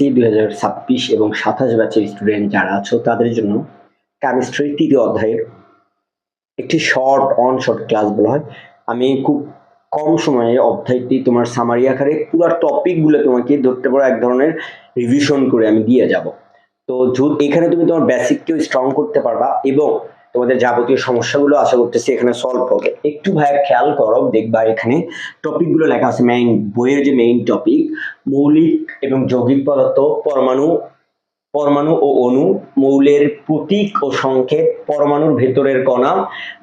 SSC 2026 এবং 27 ব্যাচের student যারা আছো তাদের জন্য কেমিস্ট্রি 3 অধ্যায়ের একটি শর্ট ক্লাস বলা হয়। আমি খুব কম সময়ে অধ্যায়টি তোমার সামারি আকারে পুরো টপিকগুলো তোমাকে ধরতে পারো এক ধরনের রিভিশন করে আমি দিয়ে যাব। তো এখানে তুমি তোমার বেসিককেও স্ট্রং করতে পারবা এবং তোমাদের যাবতীয় সমস্যাগুলো আশা করতেছি এখানে সলভ হবে। একটু ভাইয়া খেয়াল করো, দেখবা এখানে টপিকগুলো লেখা আছে। বইয়ের যে মেইন টপিক মৌলিক এবং যৌগিক পদার্থ, পরমাণু ও অণু, মৌলের প্রতীক ও সংকেত, পরমাণুর ভেতরের কণা,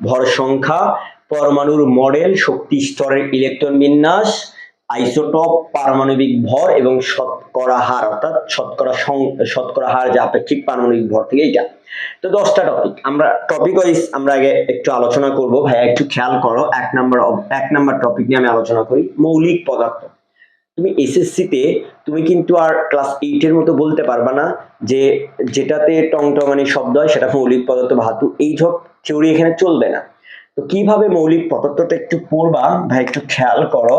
ভর সংখ্যা, পরমাণুর মডেল, শক্তি স্তরের ইলেকট্রন বিন্যাস, আইসোটোপ, পারমাণবিক ভর এবং শতকরা হার, অর্থাৎ শতকরা হার যা আপেক্ষিক পারমাণবিক ভর থেকে এটা। তো 10টা টপিক আমরা টপিক ওয়াইজ আমরা আগে একটু আলোচনা করব। ভাইয়া একটু খেয়াল করো, এক নাম্বার টপিক নিয়ে আমি আলোচনা করি, মৌলিক পদার্থ। তুমি এসএসসি তে তুমি কিন্তু আর ক্লাস 8 এর মতো বলতে পারবা না যে যেটাতে টংটঙানি শব্দ হয় সেটা মৌলিক পদার্থ ধাতু, এই সব থিওরি এখানে চলবে না। তো কিভাবে মৌলিক পদার্থটা একটু পড়বা ভাই, একটু খেয়াল করো,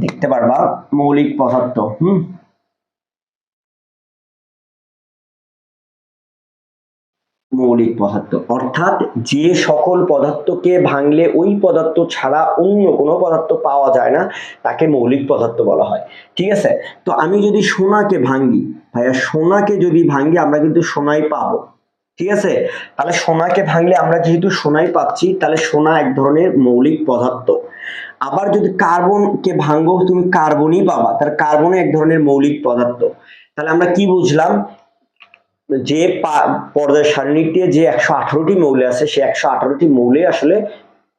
দেখতে পারবা মৌলিক পদার্থ। মৌলিক পদার্থ অর্থাৎ যে সকল পদার্থকে ভাঙলে ওই পদার্থ ছাড়া অন্য কোনো পদার্থ পাওয়া যায় না তাকে মৌলিক পদার্থ বলা হয়। ঠিক আছে, তো আমি যদি সোনাকে ভাঙি ভাইয়া, সোনাকে যদি ভাঙি আমরা কিন্তু সোনাই পাবো। ঠিক আছে, তাহলে সোনাকে ভাঙলে আমরা যেহেতু সোনাই পাচ্ছি, তাহলে সোনা এক ধরনের মৌলিক পদার্থ। আবার যদি কার্বনকে ভাঙবো তুমি কার্বনই পাবা, তার কার্বনও এক ধরনের মৌলিক পদার্থ। তাহলে আমরা কি বুঝলাম, যে পর্যায় সারণীতে যে 118টি মৌল আছে সে 118টি মৌলে আসলে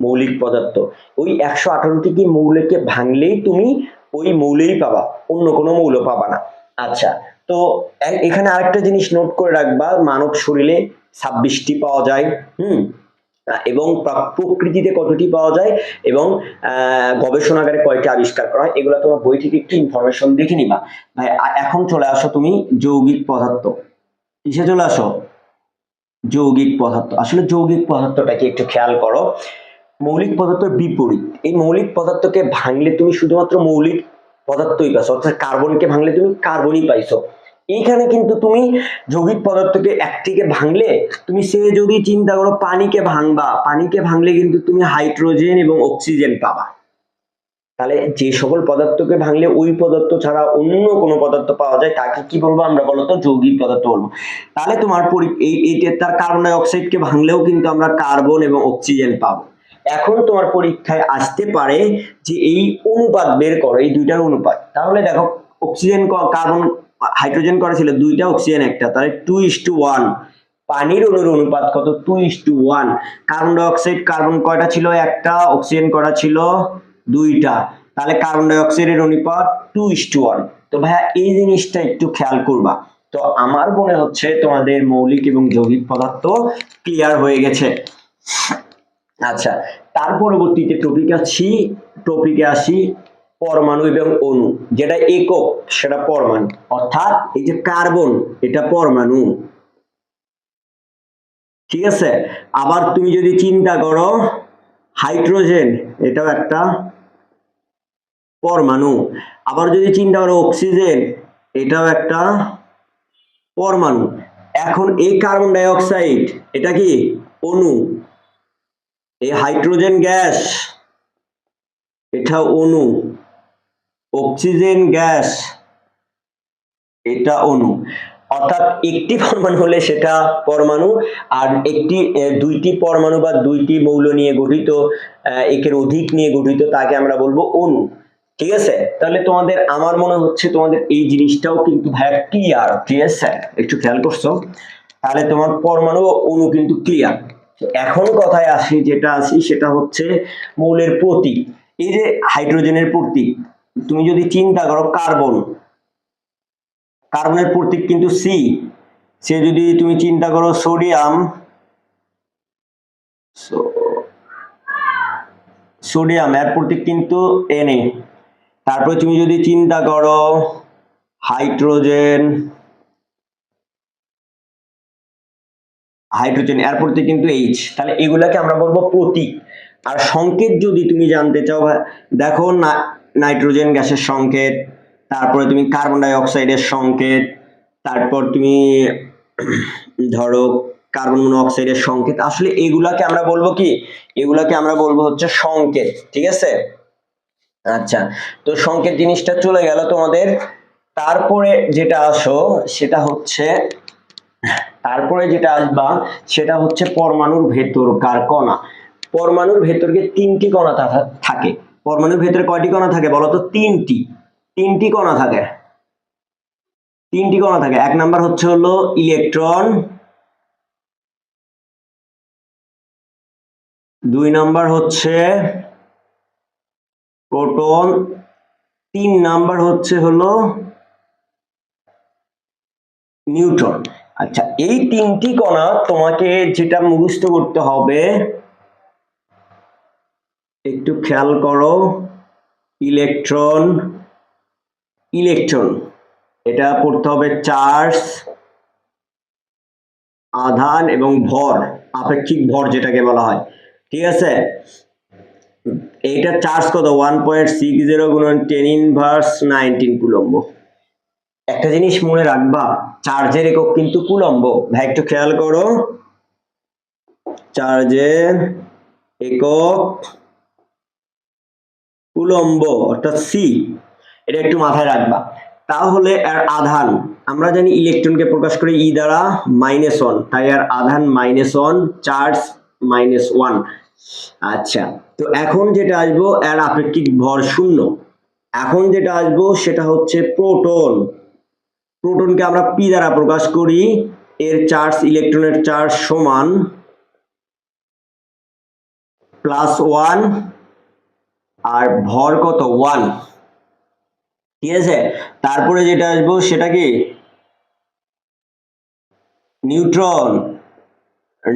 মৌলিক পদার্থ। ওই 118টি কি মৌলকে ভাঙলেই তুমি ওই মৌলেই পাবা, অন্য কোনো মৌল পাবা না। আচ্ছা, তো এখানে আরেকটা জিনিস নোট করে রাখবা, মানব শরীরে 26টি পাওয়া যায়, এবং প্রকৃতিতে কতটি পাওয়া যায় এবং গবেষণাগারে কয়টি আবিষ্কার করা হয়, এগুলো তোমার বই থেকে একটু ইনফরমেশন দেখে নিবা। ভাই এখন চলে আসো তুমি যৌগিক পদার্থ। কিসে চলে আসো? যৌগিক পদার্থ। আসলে যৌগিক পদার্থটাকে একটু খেয়াল করো, মৌলিক পদার্থের বিপরীত। এই মৌলিক পদার্থকে ভাঙলে তুমি শুধুমাত্র মৌলিক পদার্থই পাইছো, অর্থাৎ কার্বনকে ভাঙলে তুমি কার্বনই পাইছো। এইখানে কিন্তু তুমি যৌগিক পদার্থকে একটিকে ভাঙলে তুমি সে যদি চিন্তা করো পানিকে ভাঙবা, পানিকে ভাঙলে কিন্তু তুমি হাইড্রোজেন এবং অক্সিজেন পাবা। তাহলে যে সকল পদার্থকে ভাঙলে ওই পদার্থ ছাড়া অন্য কোনো পদার্থ পাওয়া যায় তাকে কি বলবো আমরা, বলতো যৌগিক পদার্থ বলবো। তাহলে তোমার তার কার্বন ডাই অক্সাইডকে ভাঙলেও কিন্তু আমরা কার্বন এবং অক্সিজেন পাবো। এখন তোমার পরীক্ষায় আসতে পারে যে এই অনুপাত বের করো, এই দুইটার অনুপাত। তাহলে দেখো অক্সিজেন কার্বন হাইড্রোজেন করা ছিল 2টা, অক্সিজেন 1টা, তাহলে 2:1। পানির অণুর অনুপাত কত? 2:1। কার্বন ডাই অক্সাইড কার্বন কয়টা ছিল? 1টা, অক্সিজেন কয়টা ছিল? 2টা, তাহলে কার্বন ডাই অক্সাইডের অনুপাত 2:1। তো ভাইয়া এই জিনিসটা একটু খেয়াল করবা। তো আমার মনে হচ্ছে তোমাদের মৌলিক এবং যৌগিক পদার্থ ক্লিয়ার হয়ে গেছে। আচ্ছা, তার পরবর্তীতে টপিকে আসি পরমাণু এবং অণু। যেটা একক সেটা পরমাণু, অর্থাৎ এই যে কার্বন এটা পরমাণু। ঠিক আছে, আবার তুমি যদি চিন্তা করো হাইড্রোজেন এটাও একটা পরমাণু, আবার যদি চিন্তা করো অক্সিজেন এটাও একটা পরমাণু। এখন এই কার্বন ডাই অক্সাইড এটা কি অণু, এই হাইড্রোজেন গ্যাস এটা অণু, অক্সিজেন গ্যাস এটা অণু। অর্থাৎ একটি পরমাণু হলে সেটা পরমাণু, আর দুইটি পরমাণু বা দুইটি মৌল নিয়ে গঠিত, একের অধিক নিয়ে গঠিত তাকে আমরা বলবো অণু। ঠিক আছে, তাহলে তোমাদের আমার মনে হচ্ছে তোমাদের এই জিনিসটাও কিন্তু ভাইয়া ক্লিয়ার। ঠিক আছে, একটু খেয়াল করছো, তাহলে তোমার পরমাণু ও অণু কিন্তু ক্লিয়ার। এখন কথায় আসি, সেটা হচ্ছে মৌলের প্রতীক। এই যে হাইড্রোজেনের প্রতীক তুমি যদি চিন্তা করো, কার্বনের প্রতীক কিন্তু সি। সে যদি তুমি চিন্তা করো সোডিয়াম এর প্রতীক কিন্তু Na। তারপরে তুমি যদি চিন্তা করো হাইড্রোজেন এর প্রতীক কিন্তু H। তাহলে এগুলাকে আমরা বলবো প্রতীক। আর সংকেত যদি তুমি জানতে চাও, দেখো নাইট্রোজেন গ্যাসের সংকেত, তারপরে তুমি কার্বন ডাই অক্সাইডের সংকেত, তারপর তুমি ধরো কার্বন মনোক্সাইডের সংকেত, আসলে এগুলাকে আমরা বলবো কি, এগুলাকে আমরা বলবো হচ্ছে সংকেত, ঠিক আছে। আচ্ছা, তো সংকেত জিনিসটা চলে গেল তোমাদের। তারপরে যেটা আসো সেটা হচ্ছে, তারপরে যেটা আসবা সেটা হচ্ছে পরমাণুর ভেতরকার কণা। পরমাণুর ভেতরে তিনটি কণা থাকে। পরমাণুর ভেতরে কয়টি কণা থাকে বলতো? তিনটি কণা থাকে। তিনটি কণা থাকে। এক নাম্বার হচ্ছে হলো ইলেকট্রন, দুই নাম্বার হচ্ছে প্রোটন, তিন নাম্বার হচ্ছে হলো নিউট্রন। আচ্ছা, এই তিনটি কণা তোমাকে যেটা মুখস্থ করতে হবে, একটু খেয়াল করো। ইলেকট্রন, ইলেকট্রন এটা পড়তে হবে চার্জ, আধান এবং ভর, আপেক্ষিক ভর যেটাকে বলা হয়, ঠিক আছে। এইটা চার্জ কত? 1.60 গুণন 10⁻19 কুলম্ব। একটা জিনিস মনে রাখবা, চার্জের একক কিন্তু কুলম্ব। ভাই একটু খেয়াল করো, চার্জের একক কুলম্ব অর্থাৎ সি, এটা একটু মাথায় রাখবা। তাহলে আর আধান, আমরা জানি ইলেকট্রনকে প্রকাশ করে ই দ্বারা -1, তাই আর আধান -1, চার্জ -1। আচ্ছা, তো এখন যেটা আসবো এর আপেক্ষিক ভর 0। এখন যেটা আসবো সেটা হচ্ছে প্রোটন। প্রোটনকে আমরা পি দ্বারা প্রকাশ করি, এর চার্জ, ইলেকট্রনের চার্জ সমান +1 আর ভর কত? 1, ঠিক আছে। তারপরে যেটা আসবো সেটা কি? নিউট্রন।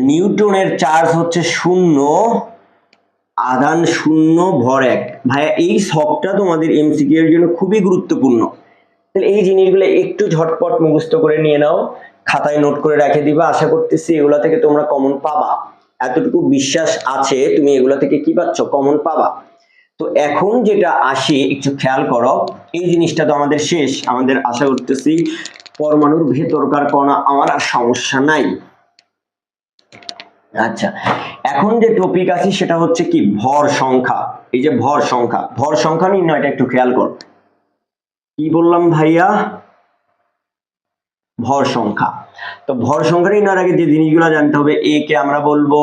নিউট্রনের চার্জ হচ্ছে 0, আধান 0, ভর 1। ভাইয়া এই শখটা তোমাদের এমসিকিউ এর জন্য খুবই গুরুত্বপূর্ণ। তাহলে এই জিনিসগুলো একটু ঝটপট মুখস্থ করে নিয়ে নাও, খাতায় নোট করে রেখে দিবা। আশা করতেছি এগুলা থেকে তোমরা কমন পাবা, এতটুকু বিশ্বাস আছে তুমি এগুলা থেকে কি পাচ্ছ? কমন পাবা। তো এখন যেটা আসি একটু খেয়াল করো, এই জিনিসটা তো আমাদের শেষ। আমাদের আশা করতেছি পরমাণুর ভেতরকার কণা আমার আর সমস্যা নাই। আচ্ছা, এখন যে টপিক আছে সেটা হচ্ছে কি? ভর সংখ্যা। এই যে ভর সংখ্যা, ভর সংখ্যা নির্ণয়টা একটু খেয়াল করো। কি বললাম ভাইয়া? ভর সংখ্যা। তো ভর সংখ্যা নির্ণয়ের আগে যে জিনিসগুলো জানতে হবে, এ কে আমরা বলবো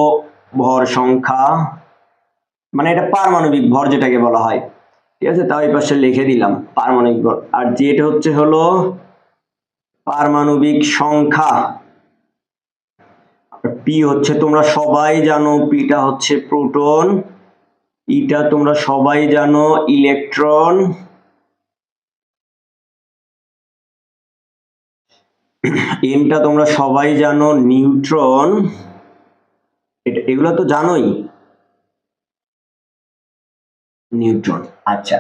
ভর সংখ্যা, মানে এটা পারমাণবিক ভর যেটাকে বলা হয়, ঠিক আছে। তাও এই পাশে লিখে দিলাম পারমাণবিক ভর। আর যেটা হচ্ছে হলো পারমাণবিক সংখ্যা, পি হচ্ছে তোমরা সবাই জানো, পিটা হচ্ছে প্রোটন, ইটা তোমরা সবাই জানো ইলেকট্রন, এনটা তোমরা সবাই জানো নিউট্রন, এগুলো তো জানোই, নিউট্রন। আচ্ছা,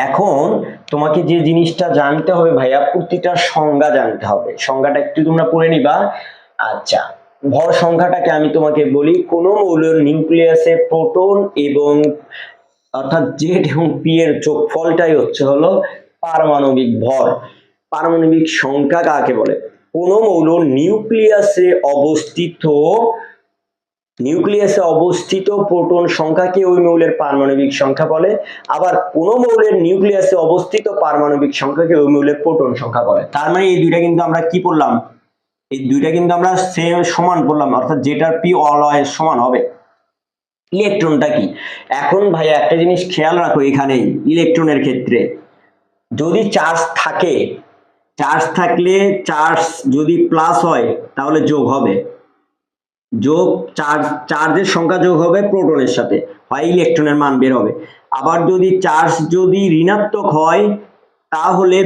এখন তোমাকে যে জিনিসটা জানতে হবে ভাইয়া, প্রতিটা সংজ্ঞা জানতে হবে। সংজ্ঞাটা একটু তোমরা পড়ে নিবা। আচ্ছা, ভর সংখ্যাটাকে আমি তোমাকে বলি, কোন মৌলের নিউক্লিয়াসে প্রোটন এবং অর্থাৎ জেড এবং পি এর যোগফলটাই হচ্ছে হলো পারমাণবিক ভর। পারমাণবিক সংখ্যা কাকে বলে? কোন মৌল নিউক্লিয়াসে অবস্থিত প্রোটন সংখ্যাকে ওই মৌলের পারমাণবিক সংখ্যা বলে। আবার কোন মৌলের নিউক্লিয়াসে অবস্থিত পারমাণবিক সংখ্যাকে ওই মৌলের প্রোটন সংখ্যা বলে। তার মানে এই দুইটা কিন্তু আমরা কি পড়লাম? এই দুইটা কিন্তু আমরা সেম সমান পড়লাম, অর্থাৎ যেটার পি অলওয়েজ সমান হবে। ইলেকট্রনটা কি? এখন ভাই একটা জিনিস খেয়াল রাখো, এখানে ইলেকট্রনের ক্ষেত্রে যদি চার্জ থাকে, চার্জ থাকলে চার্জ যদি প্লাস হয় তাহলে যোগ হবে, যোগ চার্জের সংখ্যা যোগ হবে প্রোটনের সাথে, হয় ইলেকট্রনের মান বের হবে। আবার যদি চার্জ যদি ঋণাত্মক হয় তাহলে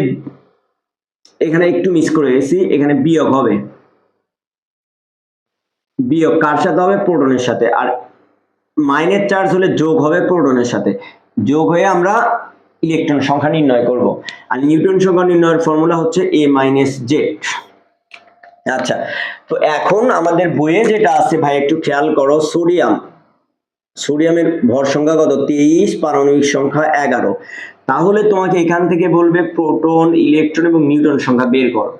এখানে একটু মিস করে গেছি, এখানে বিয়োগ হবে। বিয়োগ কার সাথে হবে? প্রোটনের সাথে। আর মাইনাস চার্জ হলে যোগ হবে প্রোটনের সাথে, যোগ হয়ে আমরা ইলেকট্রন সংখ্যা নির্ণয় করব। আর নিউটন সংখ্যা নির্ণয়ের ফর্মুলা হচ্ছে a-z। আচ্ছা, তো এখন আমাদের বইয়ে যেটা আছে ভাই একটু খেয়াল করো, সোডিয়ামের ভর সংখ্যা কত? 23, পারমাণবিক সংখ্যা 11। তাহলে তোমাকে এখান থেকে বলবে প্রোটন, ইলেকট্রন এবং নিউটন সংখ্যা বের করো।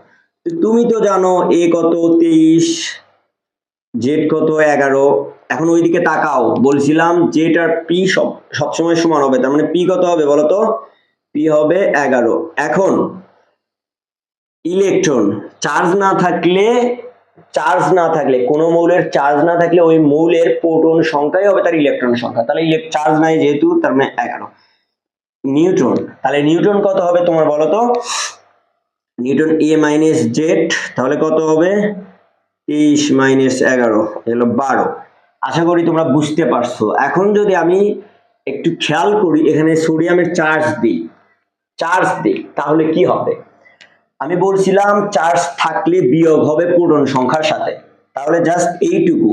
তুমি তো জানো এ কত 23, জেড কত 11। এখন ওইদিকে তাকাও, বলছিলাম জেড আর পি সবসময় সমান হবে, তার মানে পি কত হবে বলো তো? পি হবে 11। এখন ইলেকট্রন চার্জ না থাকলে কোনো মৌলের চার্জ না থাকলে ওই মৌলের প্রোটন সংখ্যাই হবে তার ইলেকট্রন সংখ্যা। তাহলে চার্জ নাই যেহেতু, তার মানে 11। নিউট্রন, তাহলে নিউট্রন কত হবে তোমার বলো তো? নিউটন এ মাইনাস জেড, তাহলে কত হবে? 23 মাইনাস 11 হলো 12। আশা করি তোমরা বুঝতে পারছো। এখন যদি আমি একটু খেয়াল করি, এখানে সোডিয়ামের চার্জ দিই তাহলে কি হবে? আমি বলছিলাম চার্জ থাকলে বিয়োগ হবে প্রোটন সংখ্যার সাথে, তাহলে জাস্ট এইটুকু,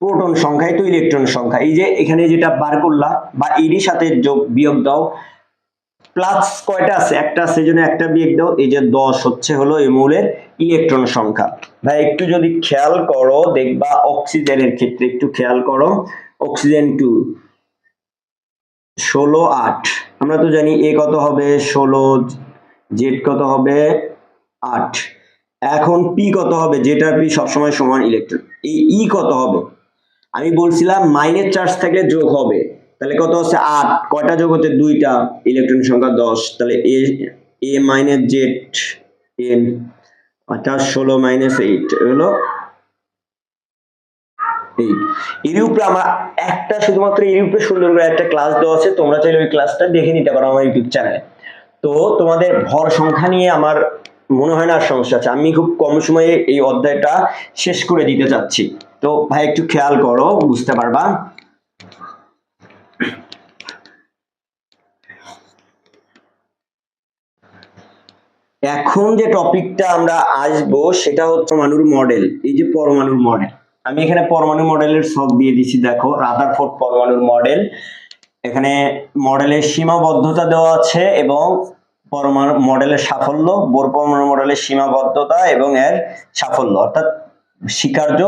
প্রোটন সংখ্যাই তো ইলেকট্রন সংখ্যা। এই যে এখানে যেটা বার করলা বা এরই সাথে যোগ বিয়োগ দাও, প্লাস কয়টা আছে? একটা আছে, জন্য একটা বিয়োগ দাও। এই যে 10 হচ্ছে হলো এই মৌলের ইলেকট্রন সংখ্যা। ভাই একটু যদি খেয়াল করো দেখবা অক্সিজেনের ক্ষেত্রে, একটু খেয়াল করো, অক্সিজেন 2 16 8। আমরা তো জানি এ কত হবে 16, জেড কত হবে 8। এখন পি কত হবে? জেড আর পি সবসময় সমান ইলেকট্রন। এই ই কত হবে? আমি বলছিলাম মাইনাস চার্জ থাকলে যোগ হবে, তাহলে কত হচ্ছে 8, কয়টা যোগ হচ্ছে? 2টা, ইলেকট্রন সংখ্যা 10, তাহলে এ মাইনাস জেড এন অর্থাৎ 16 মাইনাস 8 হলো 8। এর উপরে আমরা একটা শুধুমাত্র এর উপরে সুন্দর করে একটা ক্লাস দেওয়া আছে, তোমরা চাইলে ওই ক্লাসটা দেখে নিতে পারো আমার ইউটিউব চ্যানেলে। তো তোমাদের ভর সংখ্যা নিয়ে আমার মনে হয় না আর সমস্যা আছে, আমি খুব কম সময়ে এই অধ্যায়টা শেষ করে দিতে চাচ্ছি। তো ভাই একটু খেয়াল করো, বুঝতে পারবা। এখন যে টপিকটা আমরা আসবো সেটা হচ্ছে পরমাণুর মডেল। এই যে পরমাণুর মডেল, আমি এখানে পরমাণু মডেলের ছক দিয়ে দিচ্ছি, দেখো রাদারফোর্ড পরমাণুর মডেল। এখানে মডেলের সীমাবদ্ধতা দেওয়া আছে এবং পরমাণু মডেলের সাফল্য, বোর পরমাণু মডেলের সীমাবদ্ধতা এবং এর সাফল্য, অর্থাৎ স্বীকার্য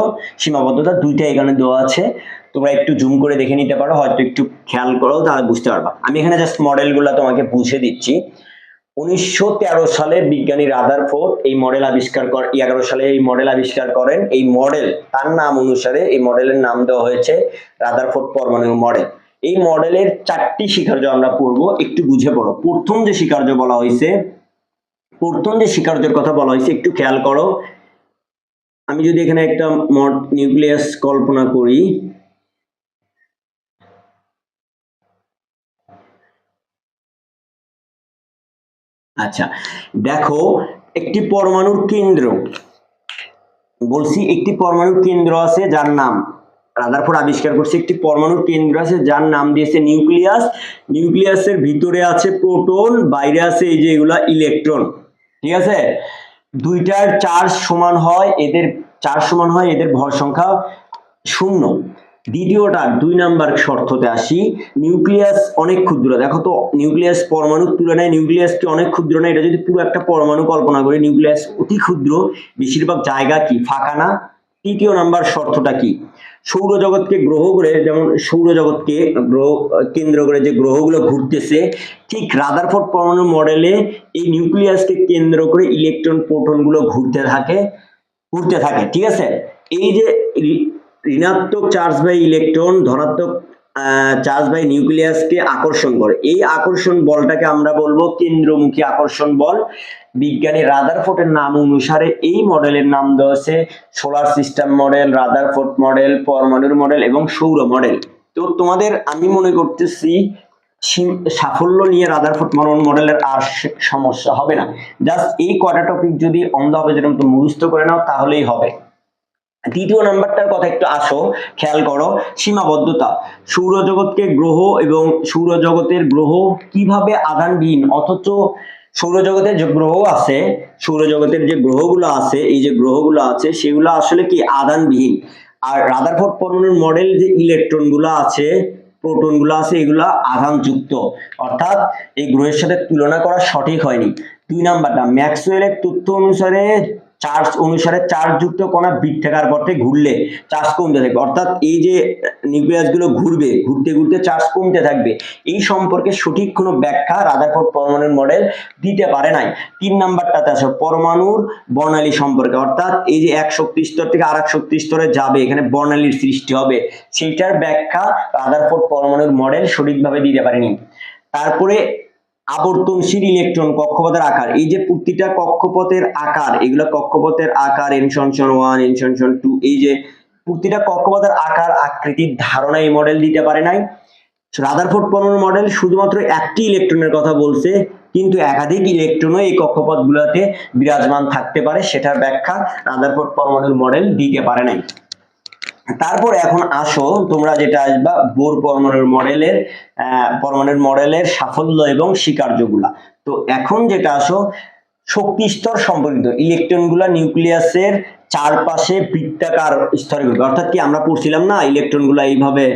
সীমাবদ্ধতা দুইটা এখানে দেওয়া আছে। তোমরা একটু জুম করে দেখে নিতে পারো, হয়তো একটু খেয়াল করো তাহলে বুঝতে পারবা। আমি এখানে জাস্ট মডেলগুলো তোমাকে বুঝে দিচ্ছি। 1913 সালে বিজ্ঞানী রাদারফোর্ড এই মডেল আবিষ্কার করেন। 11 সালে এই মডেল আবিষ্কার করেন। এই মডেল, তার নাম অনুসারে এই মডেলের নাম দেওয়া হয়েছে রাদারফোর্ড পরমাণু মডেল। এই মডেলের 4টি স্বীকার্য আমরা পড়বো, একটু বুঝে পড়ো। প্রথম যে স্বীকার্যের কথা বলা হয়েছে একটু খেয়াল করো। আমি যদি এখানে একটা নিউক্লিয়াস কল্পনা করি, আচ্ছা দেখো, একটি পরমাণুর কেন্দ্র, বলছি একটি পরমাণুর কেন্দ্র আছে যার নাম রাদারফোর্ড আবিষ্কার করছে। একটি পরমাণুর কেন্দ্র আছে যার নাম দিয়েছে নিউক্লিয়াস। নিউক্লিয়াসের ভিতরে আছে প্রোটন, বাইরে আছে এই যে এগুলা ইলেকট্রন, ঠিক আছে। দুইটার চার্জ সমান হয়, এদের ভর সংখ্যা 0। দ্বিতীয়টা 2 নাম্বার শর্ততে আসি, নিউক্লিয়াস অনেক ক্ষুদ্র। দেখো তো নিউক্লিয়াস পরমাণুর তুলনায় নিউক্লিয়াস কি অনেক ক্ষুদ্র না? এটা যদি পুরো একটা পরমাণু কল্পনা করি, নিউক্লিয়াস অতি ক্ষুদ্র, বেশিরভাগ জায়গা কি ফাঁকা না? তৃতীয় নাম্বার শর্তটা কি? সৌরজগৎকে গ্রহ করে, যেমন সৌরজগৎকে গ্রহ কেন্দ্র করে যে গ্রহগুলো ঘুরতেছে, ঠিক রাদারফোর্ড পরমাণু মডেলে এই নিউক্লিয়াসকে কেন্দ্র করে ইলেকট্রন প্রোটন গুলো ঘুরতে থাকে, ঠিক আছে। এই যে ঋণাত্মক চার্জ বাই ইলেকট্রন, ধনাত্মক চার্জ বাই নিউক্লিয়াসকে আকর্ষণ করে, এই আকর্ষণ বলটাকে আমরা বলবো কেন্দ্রমুখী আকর্ষণ বল। বিজ্ঞানী রাদারফোর্ডের নাম অনুসারে এই মডেলের নাম দেওয়া আছে solar system model, Rutherford model, পরমাণুর মডেল এবং সৌর মডেল। তো তোমাদের আমি মনে করতেছি সাফল্য নিয়ে রাদারফোর্ড মডেলের আর সমস্যা হবে না। জাস্ট এই কয়টা টপিক যদি অন্ধভাবে যেরকম তুমি মুখস্থ করে নাও তাহলেই হবে। দ্বিতীয় নাম্বারটার কথা একটু আসো, খেয়াল করো, সীমাবদ্ধতা। সৌরজগৎকে গ্রহ এবং সৌরজগতের গ্রহ কিভাবে আধানবিহীন, অথচ সৌরজগতের যে গ্রহ আছে, সৌরজগতের যে গ্রহগুলো আছে, এই যে গ্রহগুলো আছে সেগুলো আসলে কি আধানবিহীন। আর রাদারফোর্ড পরমাণুর মডেল যে ইলেকট্রন গুলো আছে, প্রোটন গুলো আছে, এগুলা আধানযুক্ত, অর্থাৎ এই গ্রহের সাথে তুলনা করা সঠিক হয়নি। 2 নাম্বারটা ম্যাক্সওয়েলের তথ্য অনুসারে চার্জ অনুসারে চার্জযুক্ত কণা বৃত্তাকার পথে ঘুরলে চার্জ কমতে থাকবে, অর্থাৎ এই যে নিউক্লিয়াস গুলো ঘুরবে, ঘুরতে ঘুরতে চার্জ কমতে থাকবে, এই সম্পর্কে সঠিক কোনো ব্যাখ্যা রাদারফোর্ড পরমাণুর মডেল দিতে পারে নাই। 3 নাম্বারটাতে আসো পরমাণুর বর্ণালী সম্পর্কে, অর্থাৎ এই যে এক শক্তি স্তর থেকে আরেক শক্তি স্তরে যাবে, এখানে বর্ণালীর সৃষ্টি হবে, সেইটার ব্যাখ্যা রাদারফোর্ড পরমাণুর মডেল সঠিকভাবে দিতে পারেনি। তারপরে আবর্তনশীল ইলেকট্রন কক্ষপথের আকার, এই যে প্রতিটা কক্ষপথের আকার, এগুলো কক্ষপথের আকার n সমান 1 n সমান 2, এই যে প্রতিটা কক্ষপথের আকার আকৃতির ধারণা এই মডেল দিতে পারে নাই। রাদারফোর্ড পরমাণুর মডেল শুধুমাত্র একটি ইলেকট্রনের কথা বলছে, কিন্তু একাধিক ইলেকট্রনও এই কক্ষপথগুলোতে বিরাজমান থাকতে পারে, সেটার ব্যাখ্যা রাদারফোর্ড পরমাণুর মডেল দিতে পারে নাই। তারপর এখন আসো তোমরা যেটা আসবা বোর পরমাণুর মডেলের সাফল্য এবং স্বীকার্যগুলা। তো এখন যেটা আসো শক্তি স্তর সম্পর্কিত, ইলেকট্রনগুলা নিউক্লিয়াসের চারপাশে বৃত্তাকার স্তরে ঘুরবে, অর্থাৎ কি আমরা পড়ছিলাম না ইলেকট্রনগুলা এইভাবে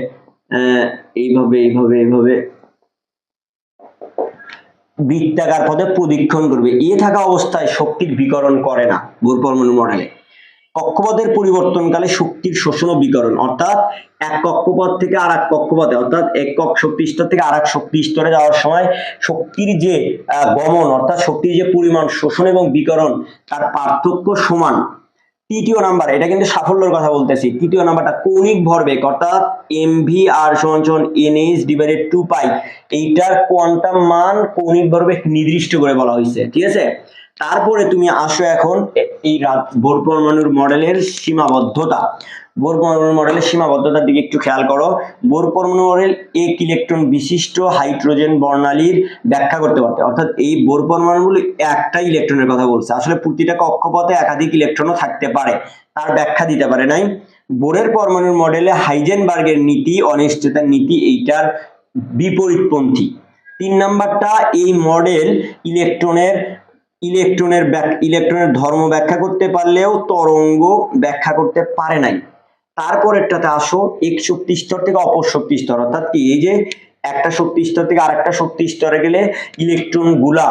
এইভাবে এইভাবে এইভাবে বৃত্তাকার পথে প্রদক্ষিণ করবে, থাকা অবস্থায় শক্তির বিকরণ করে না বোর পরমাণুর মডেলে। কক্ষপথের পরিবর্তনকালে শক্তির শোষণ ও বিকরণ, অর্থাৎ এক কক্ষপথ থেকে আরেক কক্ষপথে, অর্থাৎ একক শক্তি স্তর থেকে আরেক শক্তি স্তরে যাওয়ার সময় শক্তির যে গমন, অর্থাৎ শক্তির যে পরিমাণ, শোষণ এবং বিকরণ, তার পার্থক্য সমান। তৃতীয় নাম্বার, এটা কিন্তু সাফল্যের কথা বলতেছি, তৃতীয় নাম্বারটা কৌণিক ভরবেগ, অর্থাৎ mvr সমান nh/2π, এইটার কোয়ান্টাম মান কৌণিক ভরবেগ নির্দিষ্ট করে বলা হয়েছে, ঠিক আছে। তারপরে তুমি আসো এখন এই বোর পরমাণুর মডেলের সীমাবদ্ধতা। বোর পরমাণুর মডেলের সীমাবদ্ধতার দিকে একটু খেয়াল করো। বোর পরমাণু মডেল এক ইলেকট্রন বিশিষ্ট হাইড্রোজেন বর্ণালীর ব্যাখ্যা করতে পারতে, অর্থাৎ এই বোর পরমাণুগুলো একটা ইলেকট্রনের কথা বলছে, আসলে প্রতিটা কক্ষপথে একাধিক ইলেকট্রনও থাকতে পারে, তার ব্যাখ্যা দিতে পারে নাই। বোরের পরমাণুর মডেলে হাইজেনবার্গের নীতি, অনিশ্চয়তার নীতি, এইটার বিপরীতপন্থী। 3 নাম্বারটা, এই মডেল ইলেকট্রনের ধর্ম ব্যাখ্যা করতে পারলেও তরঙ্গ ব্যাখ্যা করতে পারে নাই। তারপরেরটাতে আসো এক শক্তি স্তর থেকে অপর শক্তি স্তর, অর্থাৎ কি এই যে একটা শক্তি স্তর থেকে আরেকটা শক্তি স্তরে গেলে ইলেকট্রন গুলা,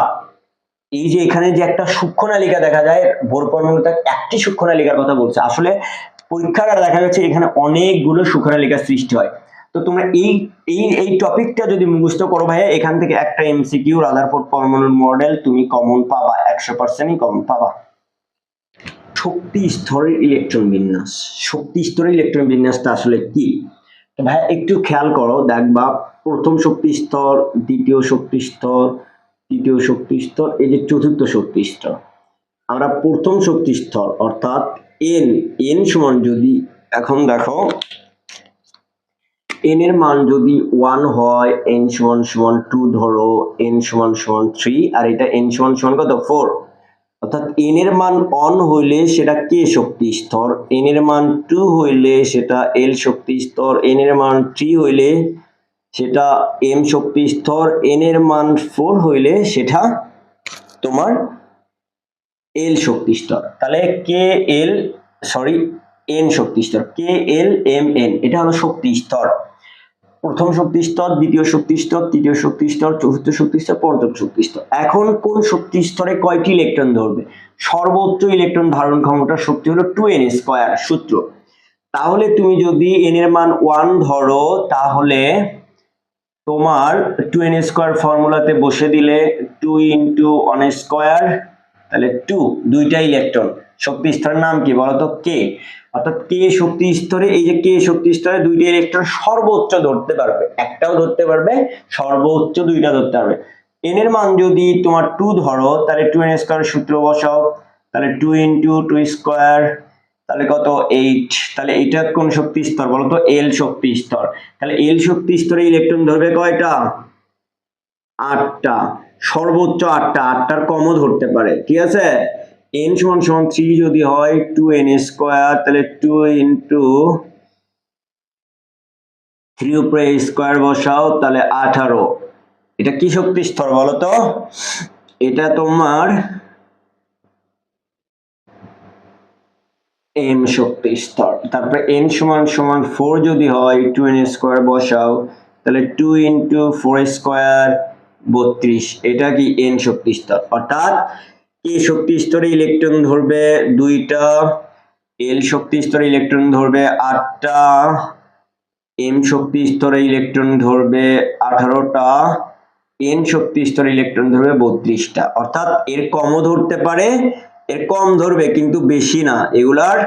এই যে এখানে যে একটা সূক্ষ্ম নালিকা দেখা যায়, বোর পরমাণুতে একটি সূক্ষ্ম নালিকার কথা বলছে, আসলে পরীক্ষাগারে দেখা যাচ্ছে এখানে অনেকগুলো সূক্ষ্ম নালিকা সৃষ্টি হয়। তো তোমরা এই টপিকটা যদি মুখস্থ করো ভাইয়া, এখান থেকে একটা এমসিকিউ রাদারফোর্ড পরমাণুর মডেল তুমি কমন পাবা, 100%ই কমন পাবা। শক্তি স্তরের ইলেকট্রন বিন্যাস, শক্তি স্তরের ইলেকট্রন বিন্যাসটা আসলে কি ভাইয়া একটু খেয়াল করো, দেখবা প্রথম শক্তি স্তর, দ্বিতীয় শক্তি স্তর, তৃতীয় শক্তি স্তর, এই যে চতুর্থ শক্তি স্তর। আমরা প্রথম শক্তি স্তর অর্থাৎ n সমান যদি, এখন দেখো n এর মান যদি 1 হয়, n সমান 2 ধরো, n সমান 3, আর এটা n সমান কত 4, অর্থাৎ n এর মান 1 হইলে সেটা k শক্তি স্তর, n এর মান 2 হইলে সেটা l শক্তি স্তর, n এর মান 3 হইলে সেটা m শক্তি স্তর, n এর মান 4 হইলে সেটা তোমার l শক্তি স্তর। তাহলে n শক্তি স্তর, KLMN, এটা হলো শক্তি স্তর। প্রথম শক্তি স্তর, দ্বিতীয় শক্তি স্তর, তৃতীয় শক্তি স্তর, চতুর্থ শক্তি স্তর, পঞ্চম শক্তি স্তর। এখন কোন শক্তি স্তরে কয়টি ইলেকট্রন ধরবে? সর্বোচ্চ ইলেকট্রন ধারণ ক্ষমতার শক্তি হলো 2n² সূত্র। তাহলে তুমি যদি n এর মান 1 ধরো, তাহলে তোমার 2n² ফর্মুলাতে বসে দিলে 2 × 1², তাহলে 2, দুইটা ইলেকট্রন। শক্তি স্তরের নাম কি বলতো? K, অর্থাৎ K শক্তি স্তরে, এই যে K শক্তি স্তরে দুইটা ইলেকট্রন সর্বোচ্চ ধরতে পারবে, একটাও ধরতে পারবে, সর্বোচ্চ দুইটা ধরতে পারবে। n এর মান যদি তোমার 2 ধরো, তাহলে 2n² সূত্র বসাও, তাহলে 2 × 2², তাহলে কত 8, তাহলে এটা কোন শক্তি স্তর বলতো? L শক্তি স্তর। তাহলে L শক্তি স্তরে ইলেকট্রন ধরবে কয়টা? 8টা, সর্বোচ্চ 8টা, 8টার কমও ধরতে পারে, ঠিক আছে। n সমান 3 যদি হয়, 2n², তাহলে 2 × 3 উপরে স্কয়ার বসাও, তাহলে 18। এটা কি শক্তি স্তর বলতো? এটা তোমার m শক্তি স্তর। তারপরে n সমান 4 যদি হয়, 2n² বসাও, তাহলে 2 × 4², 32। এটা কি n শক্তি স্তর। অর্থাৎ কে শক্তি স্তরে ইলেকট্রন ধরবে 2টা, এল শক্তি স্তরে ইলেকট্রন ধরবে 8টা, এম শক্তি স্তরে ইলেকট্রন ধরবে 18টা, এন শক্তি স্তরে ইলেকট্রন ধরবে 32টা। অর্থাৎ এর কমও ধরতে পারে, এর কম ধরবে কিন্তু বেশি না, এগুলার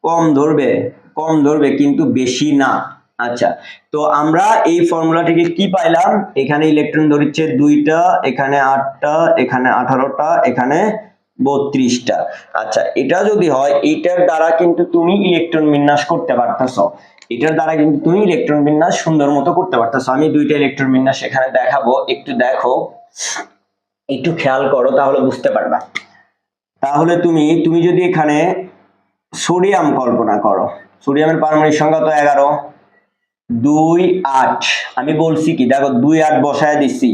কম ধরবে কিন্তু বেশি না। আচ্ছা, তো আমরা এই ফর্মুলা থেকে কি পাইলাম? এখানে ইলেকট্রন ধরছে 2টা, এখানে 8টা, এখানে 18টা, এখানে 32টা। আচ্ছা, এটা যদি হয় এটার দ্বারা কিন্তু তুমি ইলেকট্রন বিন্যাস করতে পারতেছো, এটার দ্বারা কিন্তু তুমি ইলেকট্রন বিন্যাস সুন্দর মতো করতে পারতেছো। আমি 2টা ইলেকট্রন বিন্যাস এখানে দেখাবো, একটু দেখো, একটু খেয়াল করো, তাহলে বুঝতে পারবা। তাহলে তুমি যদি এখানে সোডিয়াম কল্পনা করো, সোডিয়ামের পারমাণবিক সংখ্যা তো 11, 2 8, আমি বলছি কি দেখো 2 8 বসায় দিচ্ছি।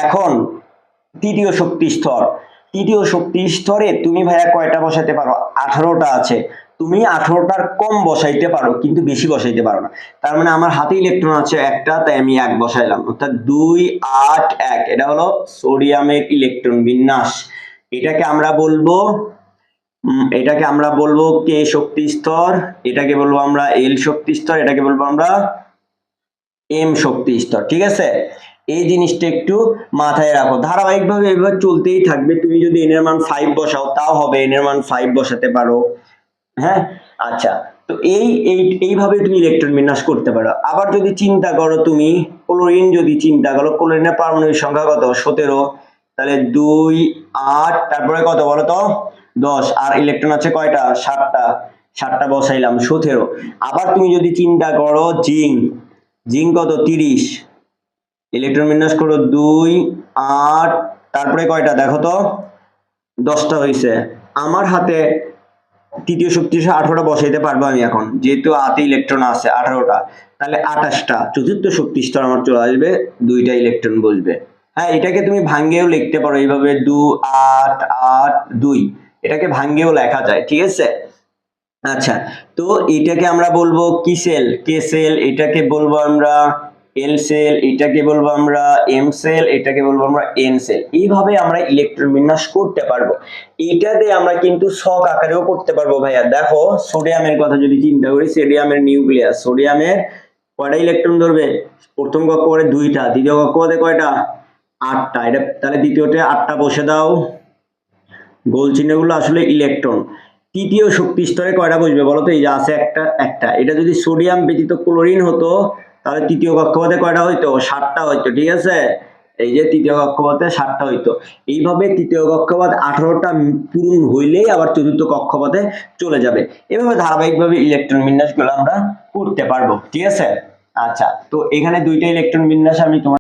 এখন তৃতীয় শক্তি স্তরে তুমি ভাইয়া কয়টা বসাইতে পারো? 18টা আছে। তুমি 18টার কম বসাইতে পারো কিন্তু বেশি বসাইতে পারো না। তার মানে আমার হাতে ইলেকট্রন আছে একটা, তাই আমি 1 বসাইলাম, অর্থাৎ 2 8 1। এটা হলো সোডিয়ামের ইলেকট্রন বিন্যাস। এটাকে আমরা বলবো কে শক্তি স্তর, এটাকে বলবো আমরা এল শক্তি স্তর, এটাকে বলবো আমরা এম শক্তি স্তর। ঠিক আছে, এই জিনিসটা একটু মাথায় রাখো, ধারাবাহিকভাবে এভাবে চলতেই থাকবে। তুমি যদি এন এর মান 5 বসাও তাও হবে, এন এর মান 5 বসাতে পারো। হ্যাঁ, আচ্ছা, তো এইভাবে তুমি ইলেকট্রন বিন্যাস করতে পারো। আবার যদি চিন্তা করো তুমি ক্লোরিন, ক্লোরিনের পারমাণবিক সংখ্যা কত? 17, তাহলে 2 8, তারপরে কত বলো তো? 10, আর ইলেকট্রন আছে কয়টা? 7টা বসাইলাম, 17। আবার তুমি যদি চিন্তা করো জিঙ্ক কত? 30, ইলেকট্রন বিন্যাস করো 2 8, তারপরে কয়টা দেখো তো? 10টা হয়েছে। আমার হাতে তৃতীয় শক্তি 18টা বসাইতে পারবো আমি এখন, যেহেতু হাতে ইলেকট্রন আছে 18টা, তাহলে 28টা। চতুর্থ শক্তি স্তর আমার চলে আসবে, 2টা ইলেকট্রন বসবে। হ্যাঁ, এটাকে তুমি ভাঙ্গেও লিখতে পারো এইভাবে 2 8 8 2, এটাকে ভাঙ্গেও লেখা যায়। ঠিক আছে, আচ্ছা, তো এটাকে আমরা বলবো কি সেল? কে সেল। এটাকে বলবো আমরা এল সেল, এটাকে বলবো আমরা এম সেল, এটাকে বলবো আমরা এন সেল। এইভাবে আমরা ইলেকট্রন বিন্যাস করতে পারবো। এটাতে আমরা কিন্তু ছক আকারেও করতে পারবো ভাইয়া। দেখো সোডিয়ামের কথা যদি চিন্তা করি, সোডিয়ামের নিউক্লিয়াস, সোডিয়ামের কয়টা ইলেকট্রন ধরবে? প্রথম কক্ষপথে 2টা, দ্বিতীয় কক্ষপথে কয়টা? 8টা। এটা তাহলে দ্বিতীয়তে 8টা বসে দাও, গোল চিহ্নগুলো আসলে ইলেকট্রন। তৃতীয় শক্তি স্তরে কয়টা বসবে বলো তো? এই যে আছে একটা। এটা যদি সোডিয়াম ব্যতীত ক্লোরিন হতো তাহলে তৃতীয় কক্ষপথে কয়টা হইতো? 7টা হইতো। ঠিক আছে, এই যে তৃতীয় কক্ষপথে 7টা হইতো। এইভাবে তৃতীয় কক্ষপথ 18টা পূরণ হইলেই আবার চতুর্থ কক্ষপথে চলে যাবে। এভাবে ধারাবাহিকভাবে ইলেকট্রন বিন্যাসগুলো আমরা করতে পারবো। ঠিক আছে, আচ্ছা, তো এখানে 2টা ইলেকট্রন বিন্যাস আমি তোমার